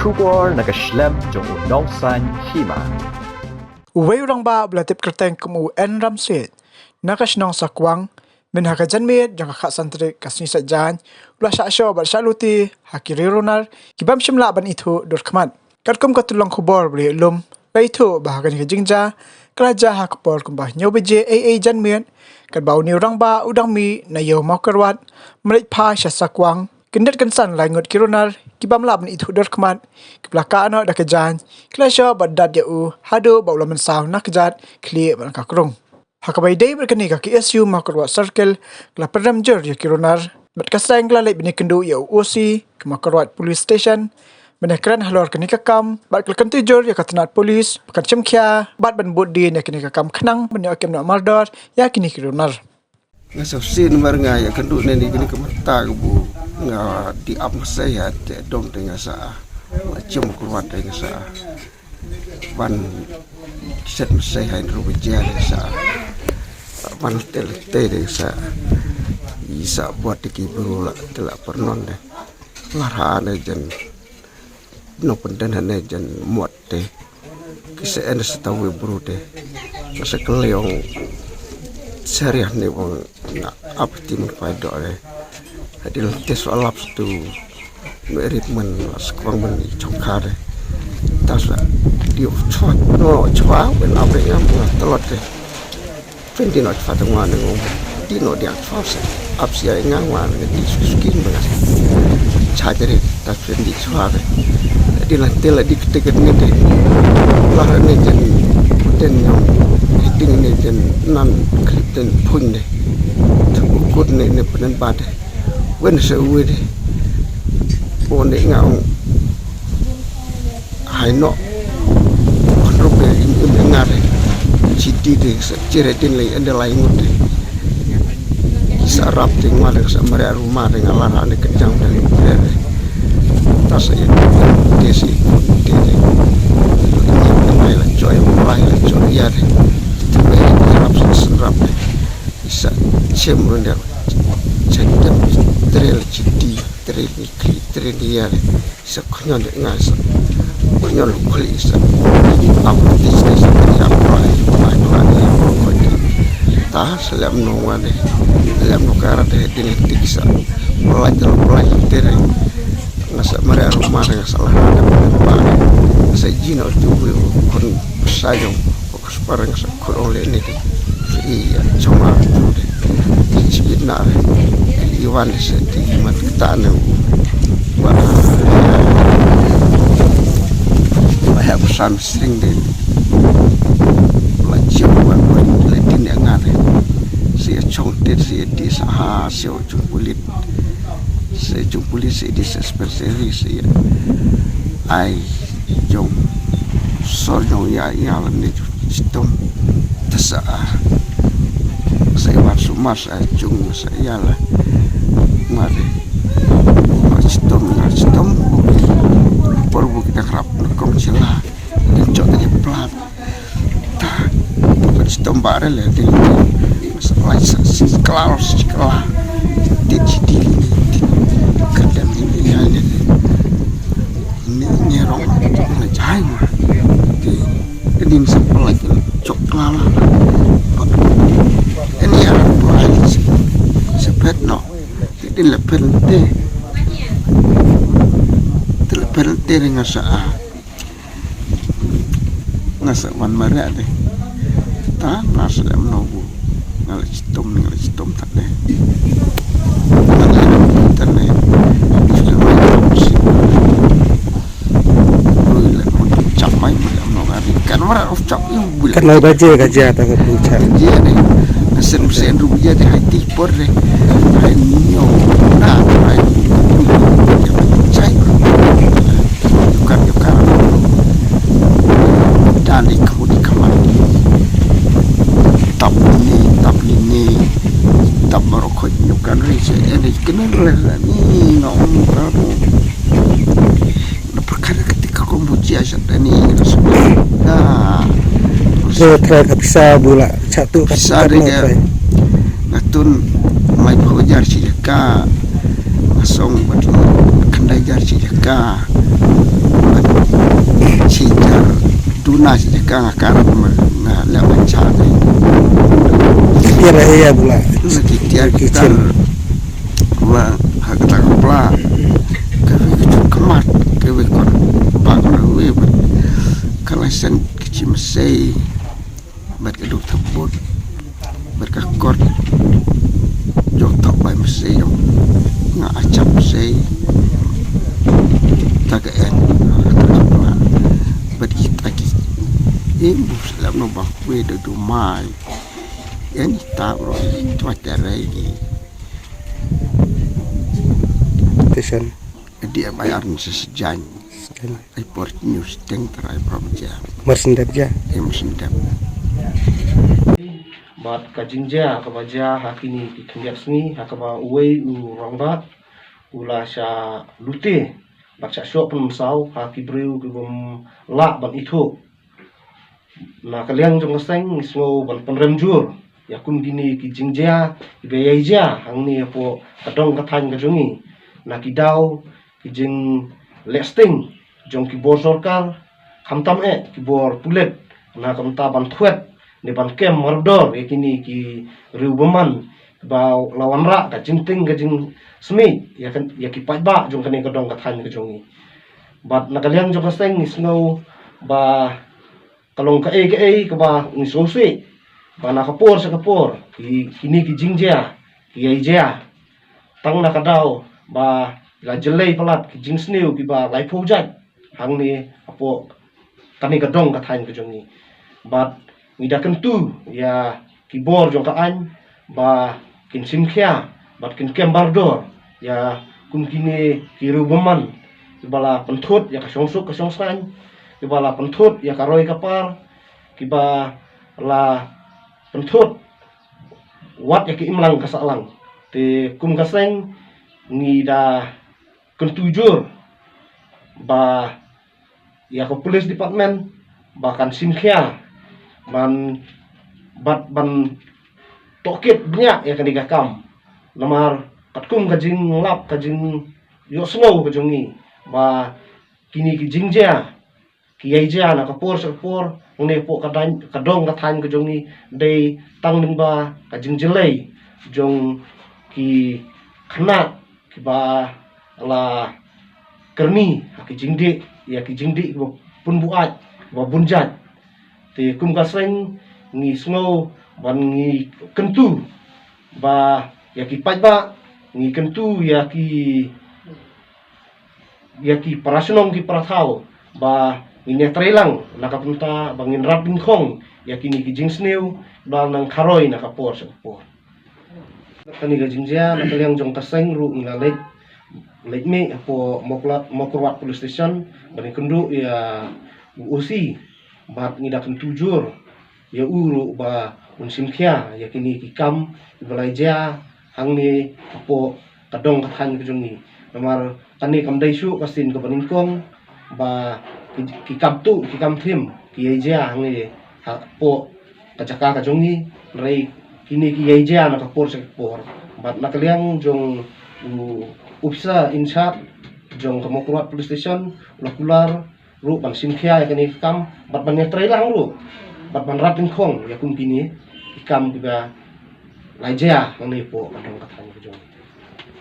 Kubor nakaslem jong unongsan hima. Uway ba belatip kerteng kemu en ramsit. Nakasnong sakwang min hakajanmit jong kakasantrik kasni sajan. Ula syasyo bar syaluti hakiri runar kibam syimla ban itu dorkmat. Katkum katulong kubor beli lum. Laitu bahagan kejingja. Kelaja hakupor kumbah nyaw beje janmit. Kat bau ni ba udang mi na yaw mau kerwat. Melik pa sya sakwang. Kendat kensan langut kirunar, kibam laban itu dorkmat, kibelaka anak dah kejan, kelasya badat yau, hadu baula mensau nak kejat, kli ban kakrung. Hakabai day berkeni kaki SU makarwat circle, kela perdam jer ya kirunar, bat kasang kelalai bini kendu yau OC, kemakarwat police station, menekran halor keni kakam, bat kelkan tujur ya katanat polis, bukan cemkia, bat ban bodin ya keni kakam kenang, bani akim nak mardar, ya kini kirunar. Ngasau sin marga ya kendu neni kini kemata bu nga di am saya te dom dengan sa macam kuat dengan sa ban set saya indro bejar sa ban tel dengan sa isa buat diki berulah telak pernon deh larane jen no pendenan jen muat deh kisah anda setahu buru deh masa keleong serius ni bang nak apa tim pada deh adil tes alap tu meritmen sekwang men chokar tas dia chot no chwa ben apa yang telot deh pendi not fatungwan ngom di no dia chos apsia ngangwan di skin belas chajere tas pendi chwa adil tel di tiket ni deh lah ni jen den yang ding ni jen nan klip den pun deh tukut ni penen bad wen sewe de on de ngau hai no on robe im ngare citi de cire tin lai ande lai ngute sarap ting male samare rumah dengan lara ne kencang dan kere tas ya desi de mai la joy mulai la joy ya de sarap sarap bisa cemrun dia cendam terel citi terel nikli terel dia sekonyon dengan sa konyon kuli sa apa bisnes dari apa ta selam nongwane selam nokara de din tiksa mulai terel ngasa mare rumah dengan salah ada apa sa jino tu kon sayong fokus parang sa kolole ni iya cuma cibina Iwan sedih mat ketane banyak pesan sering deh belajar buat ledin yang ada saya contoh saya di sah saya jumpulit saya di spesialis saya ai jom sorjong ya alam ni sistem tersa saya masuk masa jung saya lah mari sistem perlu kita kerap kong celah dan coba dia pelat tak sistem baru lah dia masalah sekolah di kadang ini ya ini nyerong ngejai mah jadi sekolah coklat ini ada dua hari sebet no jadi lepente dengan ngasa wan maria deh tak nasi lemnobu ngalicitom tak deh tane sudah main sih boleh capai lemnogari kan orang ucap yang boleh kan baca gaji atau puncak gaji deh sen rupiah deh hati por deh hai nyo nah hai bukan dan di kamar tapi ni tak merokok nyukan risa ini kena lah ni ngomong baru perkara ketika kombucha saat ini nah so try bisa bula satu bisa dia ngatun mai belajar sih ka asong kendai jar sih ka cicar dunas je kang akar na lawan cari Kira iya pula. lagi tiar kita wa hakata kapla kawi kemat kawi kon bakna we kalasan kecim sei bat keduk tebut berkakor jok tak bai mesei nga acap sei tagaan bat kita ki ibu salam no bakwe de dumai yan tabro cuaca lagi Tesan. dia bayar sesejan report news teng terai provinsi Mersendap ja. yang sendap bat kajingja kabaja hakini kikendiak sni hakaba uwei u rongbat ula sha lute bat sha shop sau haki breu gum la ban itu na kaliang jong seng ismo ban penremjur yakun gini kijingja ibeja hangni apo kadong kathan kajungi na kidau kijing lesting jong kibor sorkar khamtam kibor pulet na kamta ban thuet ni ban kem mardor yakini ki riubaman bau lawan ra ka jingting ka jing smi yakan yakipat ba jong kane kadong kathan ka jongi bat nakaliang jong seng isno ba kalong ka ka ba ni soswe ba nakapor sa kapor kini ki jingja ki aija tang nakadaw ba la jelay palat ki jing sneu ki ba lai phojat hang ni apo kani kadong kathan ka jongi bat ngida kentu ya kibor jong ka an ba kin simkhia bat kin kembardor ya kun kini kiru beman bala penthut ya ka songsuk ka songsang ki bala penthut ya ka roi kapar ki ba la penthut wat ya ki imlang ka salang te kum ka seng ngida kentujur ba ya ko police department bahkan simkhia ban bat ban tokit banyak ya kaniga kam namar katkum kajing lap kajing yo snow kajongi ba kini ki jingja ki aija na kapor sapor ne po kadong kathan kajongi dei tangning ba kajing jelai jong ki khna ki ba la kerni ki jingde ya ki jingde pun buat ba bunjat te kum kaseng ngi snow ban ngi kentu ba ya ki pat ba ngi kentu ya ki parasunong ki parathau ba ngi trelang nakapunta bangin rapin khong ya ki ngi jing sneu ba nang kharoi nakapor sapor kani ga jingja nakaliang jong kaseng ru ngalek lek me apo mokrwat police station bani kendu ya usi bat ngidakan tujur ya uru ba unsimkhia ya kini kikam ibalaija hangni apo kadong kathan kejungi namar kani kamdai su kasin ka baningkong ba kikam thim kiaija hangni apo kajaka kajungi rai kini kiaija na kapor sekpor bat nakaliang jong upsa insha jong kamokurat police station lakular ru ban simkhia ya kini kam bat ban netrai lang ru bat ban ratin khong ya kum kini ikam juga laija ngani po kadang kathan kejong